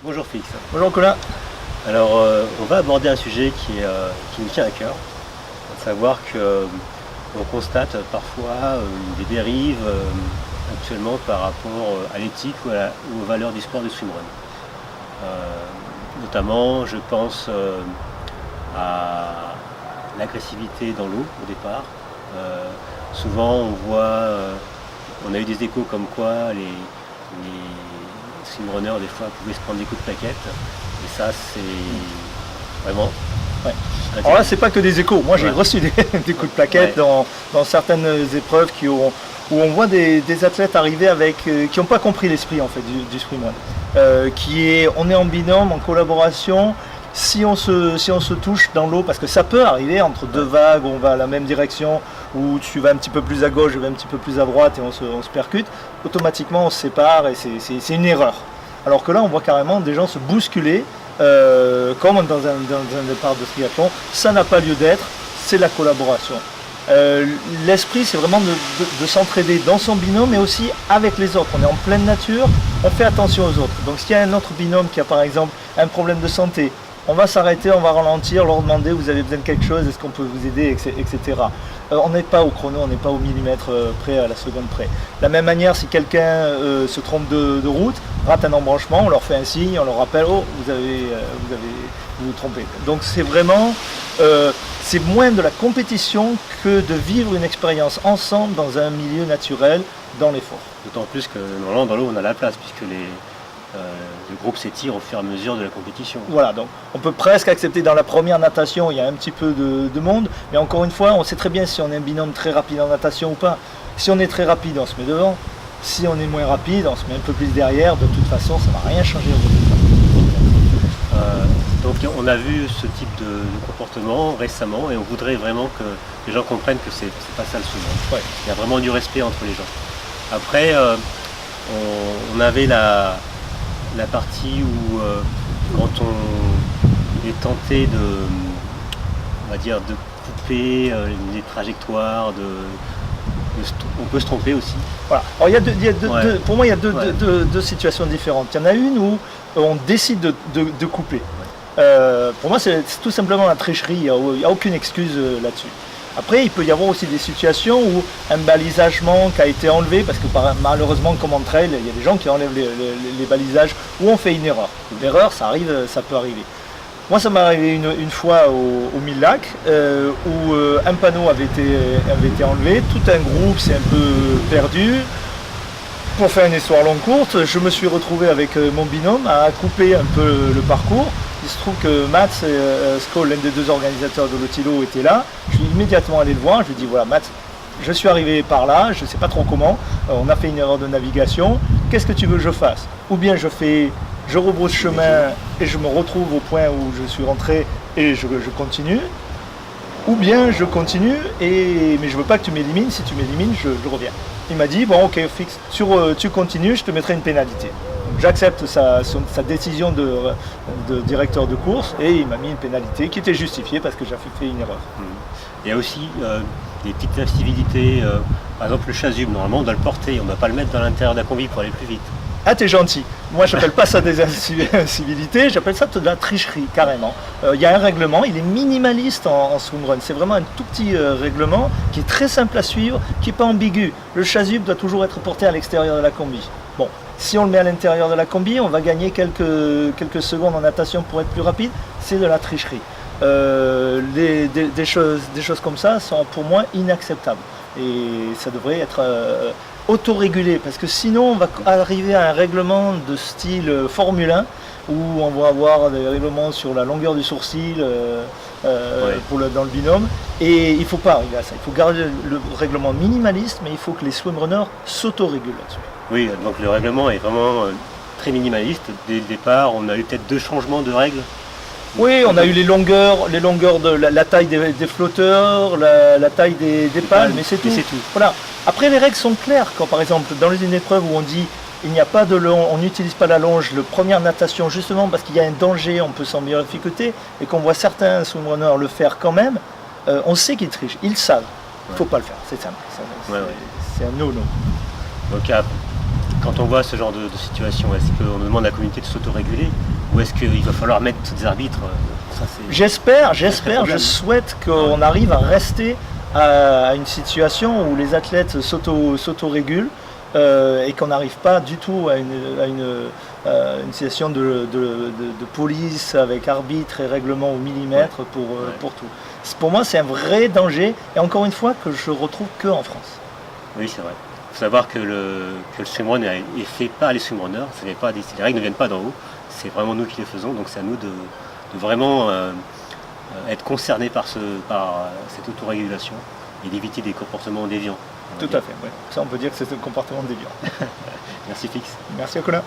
Bonjour Félix. Bonjour Colin. Alors on va aborder un sujet qui nous tient à cœur, à savoir que on constate parfois des dérives actuellement par rapport à l'éthique ou aux valeurs du sport du swimrun. Notamment je pense à l'agressivité dans l'eau au départ. Souvent on a eu des échos comme quoi les swimrunners des fois pouvaient se prendre des coups de plaquettes et ça c'est vraiment Alors là, c'est pas que des échos. Moi, j'ai reçu des coups de plaquettes dans certaines épreuves où on voit des athlètes arriver qui n'ont pas compris l'esprit en fait du swimrun. On est en binôme, en collaboration. Si on se touche dans l'eau, parce que ça peut arriver entre deux vagues, où on va à la même direction, où tu vas un petit peu plus à gauche, je vais un petit peu plus à droite et on se percute, automatiquement on se sépare et c'est une erreur. Alors que là, on voit carrément des gens se bousculer, comme dans un départ de triathlon. Ça n'a pas lieu d'être, c'est la collaboration. L'esprit, c'est vraiment de s'entraider dans son binôme, mais aussi avec les autres. On est en pleine nature, on fait attention aux autres. Donc s'il y a un autre binôme qui a par exemple un problème de santé, on va s'arrêter, on va ralentir, leur demander vous avez besoin de quelque chose, est-ce qu'on peut vous aider, etc. On n'est pas au chrono, on n'est pas au millimètre près, à la seconde près. De la même manière, si quelqu'un se trompe de route, rate un embranchement, on leur fait un signe, on leur rappelle oh vous vous trompez. Donc c'est vraiment c'est moins de la compétition que de vivre une expérience ensemble dans un milieu naturel, dans l'effort. D'autant plus que normalement dans l'eau on a la place puisque le groupe s'étire au fur et à mesure de la compétition. Voilà, donc on peut presque accepter dans la première natation, il y a un petit peu de monde, mais encore une fois, on sait très bien si on est un binôme très rapide en natation ou pas. Si on est très rapide, on se met devant. Si on est moins rapide, on se met un peu plus derrière. De toute façon, ça ne va rien changer au résultat. Donc on a vu ce type de comportement récemment et on voudrait vraiment que les gens comprennent que c'est pas ça le swimrun. Ouais. Il y a vraiment du respect entre les gens. Après, on avait la partie où quand on est tenté on va dire, de couper les trajectoires, on peut se tromper aussi. Voilà. Alors, pour moi, il y a deux situations différentes. Il y en a une où on décide de couper. Pour moi, c'est tout simplement la tricherie. Il n'y a aucune excuse là-dessus. Après, il peut y avoir aussi des situations où un balisagement qui a été enlevé, parce que malheureusement, comme en trail, il y a des gens qui enlèvent les balisages, où on fait une erreur. L'erreur, ça peut arriver. Moi, ça m'est arrivé une fois au Mille Lacs, où un panneau avait été enlevé, tout un groupe s'est un peu perdu. Pour faire une histoire longue courte, je me suis retrouvé avec mon binôme à couper un peu le parcours. Il se trouve que Mats Skoll, l'un des deux organisateurs de l'Otilo, était là. Je suis immédiatement allé le voir. Je lui ai dit voilà Mats, je suis arrivé par là, je ne sais pas trop comment. On a fait une erreur de navigation. Qu'est-ce que tu veux que je fasse? Ou bien je rebrousse chemin et je me retrouve au point où je suis rentré et je continue. Ou bien je continue, mais je ne veux pas que tu m'élimines. Si tu m'élimines, je reviens. Il m'a dit bon ok fixe, tu continues, je te mettrai une pénalité. J'accepte sa décision de directeur de course et il m'a mis une pénalité qui était justifiée parce que j'ai fait une erreur. Il y a aussi des petites incivilités, par exemple le chasuble, normalement on doit le porter, on ne doit pas le mettre dans l'intérieur d'un combi pour aller plus vite. Ah t'es gentil, moi j'appelle pas ça des incivilités, j'appelle ça de la tricherie carrément. Il y a un règlement, il est minimaliste en swimrun, c'est vraiment un tout petit règlement qui est très simple à suivre, qui n'est pas ambigu. Le chasuble doit toujours être porté à l'extérieur de la combi. Bon, si on le met à l'intérieur de la combi, on va gagner quelques secondes en natation pour être plus rapide, c'est de la tricherie. Des choses comme ça sont pour moi inacceptables et ça devrait être autorégulé parce que sinon on va arriver à un règlement de style Formule 1 où on va avoir des règlements sur la longueur du sourcil dans le binôme et il ne faut pas arriver à ça, il faut garder le règlement minimaliste mais il faut que les swimrunners s'autorégulent là-dessus. Oui, donc le règlement est vraiment très minimaliste. Dès le départ, on a eu peut-être 2 changements de règles. Oui, on a eu les longueurs de la taille des flotteurs, la taille des palmes, mais c'est tout. Voilà. Après, les règles sont claires. Quand par exemple, dans une épreuve où on dit il n'y a pas de longe, on n'utilise pas la longe, le première natation, justement parce qu'il y a un danger, on peut s'en mettre en difficulté, et qu'on voit certains swimrunners le faire quand même, on sait qu'ils trichent, ils savent. Il ne faut pas le faire, c'est simple. C'est un no-no. Donc quand on voit ce genre de situation, est-ce qu'on demande à la communauté de s'autoréguler ou est-ce qu'il va falloir mettre des arbitres? J'espère, je souhaite qu'on arrive à rester à une situation où les athlètes s'autorégulent et qu'on n'arrive pas du tout à une situation de police avec arbitre et règlement au millimètre pour tout. Pour moi, c'est un vrai danger et encore une fois que je retrouve que en France. Oui, c'est vrai. Il faut savoir que le swimrun est fait par les swimrunners, les règles ne viennent pas d'en haut, c'est vraiment nous qui les faisons, donc c'est à nous de vraiment être concernés par cette autorégulation et d'éviter des comportements déviants. Tout à fait, oui. Ça on peut dire que c'est un comportement déviant. Merci Fix. Merci Colin.